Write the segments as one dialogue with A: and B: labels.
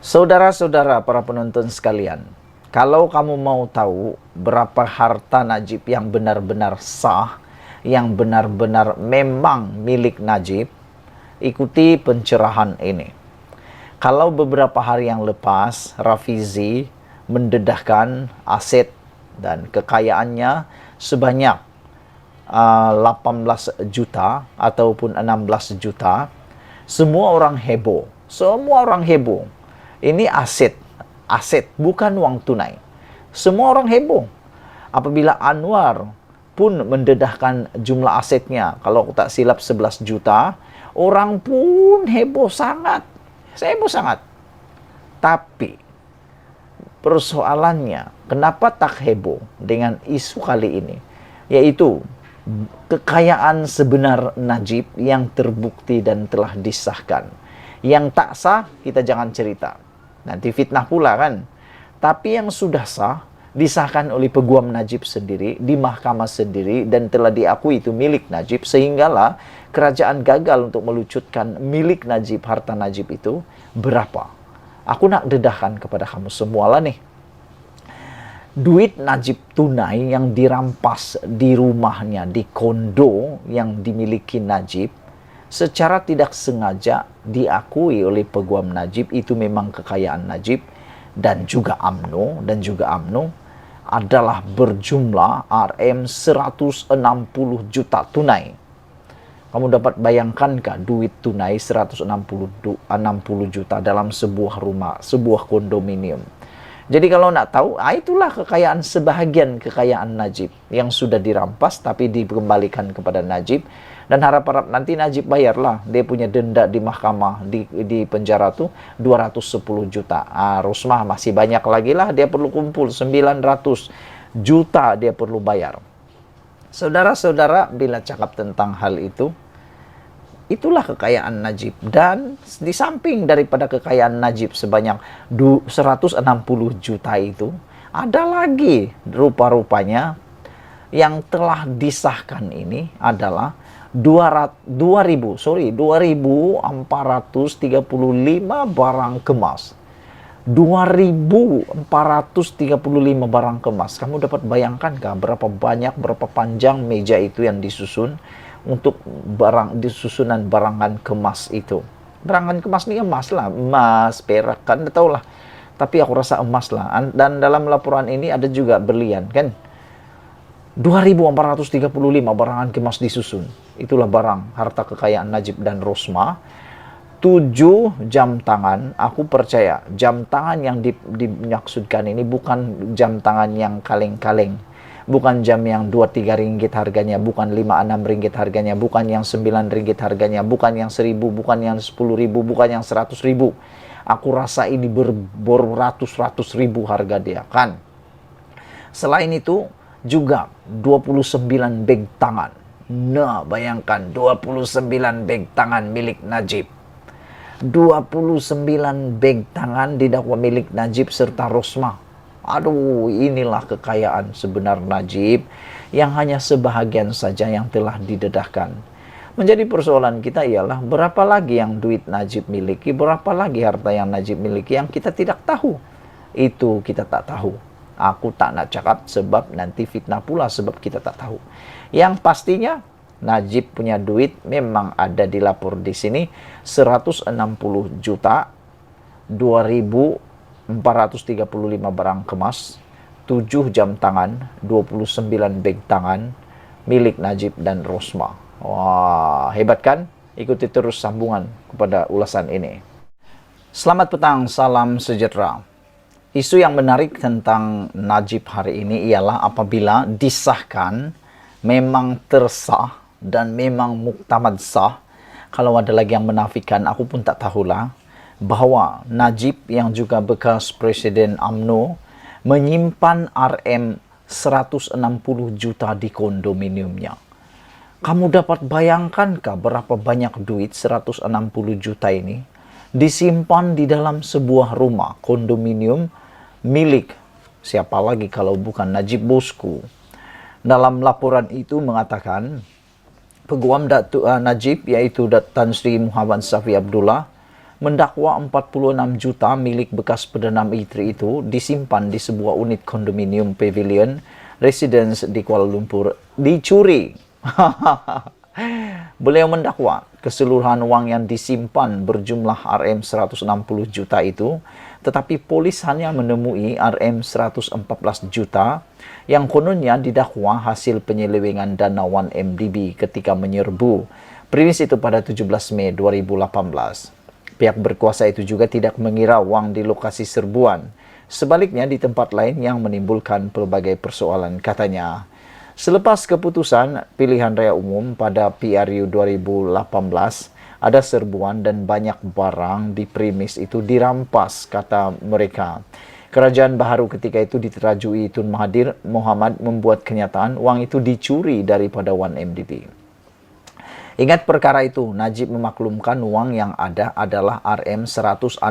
A: Saudara-saudara para penonton sekalian, kalau kamu mau tahu berapa harta Najib yang benar-benar sah, yang benar-benar memang milik Najib, ikuti pencerahan ini. Kalau beberapa hari yang lepas, Rafizi mendedahkan aset dan kekayaannya sebanyak 18 juta ataupun 16 juta, semua orang heboh. Semua orang heboh. Ini aset, bukan uang tunai. Semua orang heboh. Apabila Anwar pun mendedahkan jumlah asetnya, kalau tak silap 11 juta, orang pun heboh sangat. Heboh sangat. Tapi persoalannya, kenapa tak heboh dengan isu kali ini? Yaitu kekayaan sebenar Najib yang terbukti dan telah disahkan. Yang tak sah, kita jangan cerita. Nanti fitnah pula kan. Tapi yang sudah sah, disahkan oleh peguam Najib sendiri, di mahkamah sendiri, dan telah diakui itu milik Najib, sehinggalah kerajaan gagal untuk melucutkan milik Najib, harta Najib itu berapa. Aku nak dedahkan kepada kamu semua lah nih. Duit Najib tunai yang dirampas di rumahnya, di kondo yang dimiliki Najib, secara tidak sengaja diakui oleh peguam Najib itu memang kekayaan Najib dan juga UMNO adalah berjumlah Rm 160 juta tunai. Kamu dapat bayangkankah duit tunai 160 juta dalam sebuah rumah, sebuah kondominium. Jadi kalau nak tahu, itulah kekayaan, sebahagian kekayaan Najib yang sudah dirampas tapi dikembalikan kepada Najib. Dan harap-harap nanti Najib bayarlah. Dia punya denda di mahkamah, di penjara tuh 210 juta. Rosmah masih banyak lagi lah, dia perlu kumpul 900 juta dia perlu bayar. Saudara-saudara, bila cakap tentang hal itu, itulah kekayaan Najib. Dan di samping daripada kekayaan Najib sebanyak 160 juta itu, ada lagi rupa-rupanya yang telah disahkan ini adalah 2.435 barang kemas. 2.435 barang kemas. Kamu dapat bayangkankah berapa banyak, berapa panjang meja itu yang disusun untuk disusunan barangan kemas itu. Barangan kemas ini emas lah, emas, perak, kan tahu lah. Tapi aku rasa emas lah. Dan dalam laporan ini ada juga berlian, kan? 2.435 barangan kemas disusun. Itulah barang harta kekayaan Najib dan Rosmah. 7 jam tangan, aku percaya jam tangan yang dimaksudkan ini bukan jam tangan yang kaleng-kaleng. Bukan jam yang 2-3 ringgit harganya, bukan 5-6 ringgit harganya, bukan yang 9 ringgit harganya, bukan yang 1.000, bukan yang 10.000, bukan yang 100.000. Aku rasa ini beratus-ratus ribu harga dia, kan? Selain itu, juga 29 beg tangan. Nah, bayangkan 29 beg tangan milik Najib. 29 beg tangan didakwa milik Najib serta Rosmah. Aduh, inilah kekayaan sebenar Najib yang hanya sebahagian saja yang telah didedahkan. Menjadi persoalan kita ialah berapa lagi yang duit Najib miliki, berapa lagi harta yang Najib miliki yang kita tidak tahu. Itu kita tak tahu. Aku tak nak cakap sebab nanti fitnah pula sebab kita tak tahu. Yang pastinya Najib punya duit memang ada dilapor di sini 160 juta, 2.435 barang kemas, 7 jam tangan, 29 beg tangan milik Najib dan Rosmah. Wah, hebat kan? Ikuti terus sambungan kepada ulasan ini. Selamat petang, salam sejahtera. Isu yang menarik tentang Najib hari ini ialah apabila disahkan memang tersah dan memang muktamad sah. Kalau ada lagi yang menafikan, aku pun tak tahulah, bahwa Najib yang juga bekas Presiden UMNO menyimpan Rm 160 juta di kondominiumnya. Kamu dapat bayangkankah berapa banyak duit 160 juta ini disimpan di dalam sebuah rumah kondominium milik siapa lagi kalau bukan Najib bosku. Dalam laporan itu mengatakan peguam Najib yaitu Tan Sri Muhammad Safi Abdullah mendakwa 46 juta milik bekas Perdana Menteri itu disimpan di sebuah unit kondominium Pavilion Residence di Kuala Lumpur dicuri. Beliau mendakwa keseluruhan uang yang disimpan berjumlah Rm 160 juta itu, tetapi polis hanya menemui Rm 114 juta yang kononnya didakwa hasil penyelewengan dana 1MDB ketika menyerbu premis itu pada 17 Mei 2018. Pihak berkuasa itu juga tidak mengira uang di lokasi serbuan. Sebaliknya di tempat lain yang menimbulkan pelbagai persoalan, katanya. Selepas keputusan pilihan raya umum pada PRU 2018, ada serbuan dan banyak barang di premis itu dirampas, kata mereka. Kerajaan baharu ketika itu diterajui Tun Mahathir Mohamad membuat kenyataan uang itu dicuri daripada 1MDB. Ingat perkara itu, Najib memaklumkan uang yang ada adalah Rm 160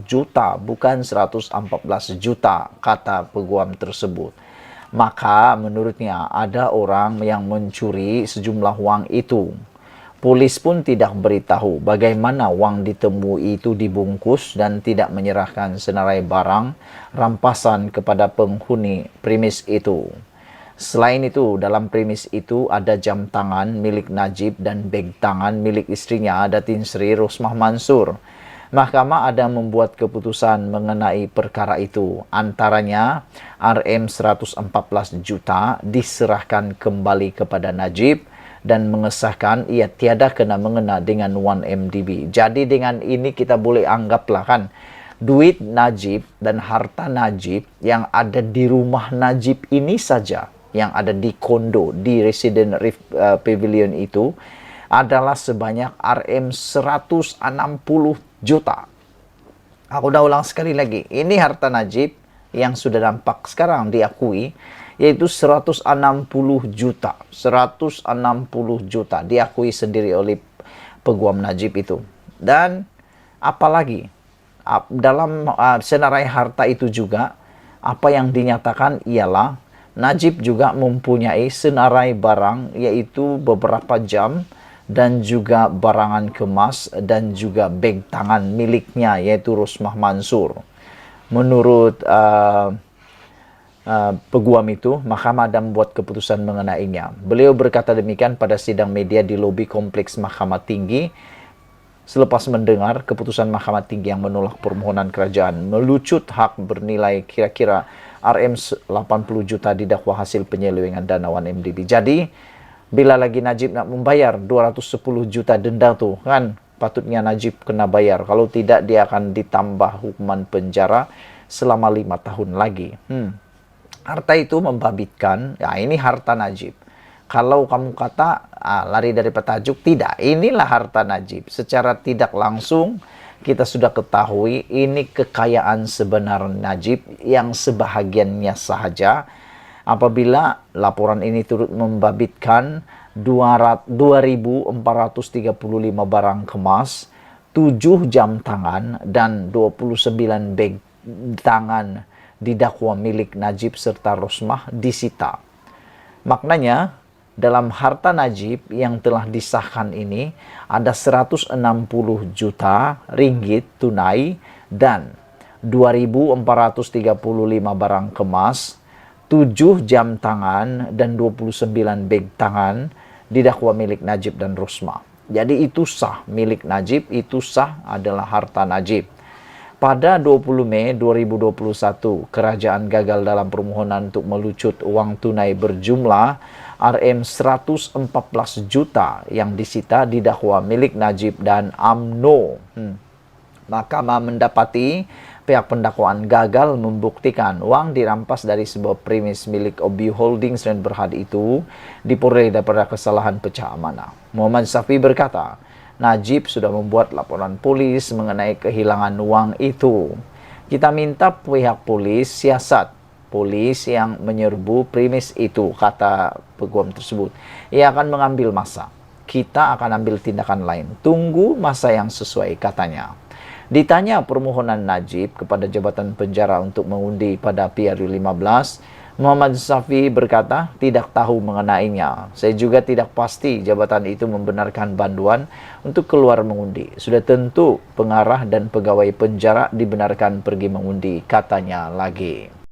A: juta, bukan 114 juta, kata peguam tersebut. Maka menurutnya ada orang yang mencuri sejumlah uang itu. Polis pun tidak beritahu bagaimana uang ditemui itu dibungkus dan tidak menyerahkan senarai barang rampasan kepada penghuni premis itu. Selain itu, dalam premis itu ada jam tangan milik Najib dan beg tangan milik istrinya Datin Sri Rosmah Mansur. Mahkamah ada membuat keputusan mengenai perkara itu. Antaranya, Rm 114 juta diserahkan kembali kepada Najib dan mengesahkan ia tiada kena mengena dengan 1MDB. Jadi dengan ini kita boleh anggaplah kan, duit Najib dan harta Najib yang ada di rumah Najib ini saja, yang ada di kondo, di Resident Pavilion itu, adalah sebanyak Rm 160 juta. Aku dah ulang sekali lagi, ini harta Najib yang sudah nampak sekarang diakui, yaitu 160 juta. 160 juta diakui sendiri oleh peguam Najib itu. Dan apalagi, dalam senarai harta itu juga, apa yang dinyatakan ialah Najib juga mempunyai senarai barang, yaitu beberapa jam dan juga barangan kemas dan juga beg tangan miliknya, yaitu Rosmah Mansur. Menurut peguam itu, mahkamah ada membuat keputusan mengenainya. Beliau berkata demikian pada sidang media di lobi kompleks Mahkamah Tinggi selepas mendengar keputusan Mahkamah Tinggi yang menolak permohonan kerajaan melucut hak bernilai kira-kira Rm 80 juta didakwa hasil penyelewengan dana 1MDB. Jadi, bila lagi Najib nak membayar 210 juta denda tu, kan, patutnya Najib kena bayar. Kalau tidak, dia akan ditambah hukuman penjara selama 5 tahun lagi. Harta itu membabitkan, ya ini harta Najib. Kalau kamu kata lari dari petajuk, tidak, inilah harta Najib. Secara tidak langsung, kita sudah ketahui ini kekayaan sebenar Najib yang sebahagiannya sahaja. Apabila laporan ini turut membabitkan 2.435 barang kemas, 7 jam tangan, dan 29 beg tangan didakwa milik Najib serta Rosmah disita. Maknanya, dalam harta Najib yang telah disahkan ini ada 160 juta ringgit tunai dan 2.435 barang kemas, 7 jam tangan dan 29 beg tangan didakwa milik Najib dan Rosmah. Jadi itu sah milik Najib, itu sah adalah harta Najib. Pada 20 Mei 2021, kerajaan gagal dalam permohonan untuk melucut uang tunai berjumlah Rm 114 juta yang disita didakwa milik Najib dan UMNO. Mahkamah mendapati pihak pendakwaan gagal membuktikan uang dirampas dari sebuah premis milik Obi Holdings dan Berhad itu diperoleh daripada kesalahan pecah amanah. Muhammad Safi berkata, Najib sudah membuat laporan polis mengenai kehilangan uang itu. Kita minta pihak polis siasat polis yang menyerbu premis itu, kata peguam tersebut. Ia akan mengambil masa. Kita akan ambil tindakan lain. Tunggu masa yang sesuai, katanya. Ditanya permohonan Najib kepada Jabatan Penjara untuk mengundi pada PRU 15, Muhammad Syafi'i berkata, tidak tahu mengenainya. Saya juga tidak pasti jabatan itu membenarkan banduan untuk keluar mengundi. Sudah tentu pengarah dan pegawai penjara dibenarkan pergi mengundi, katanya lagi.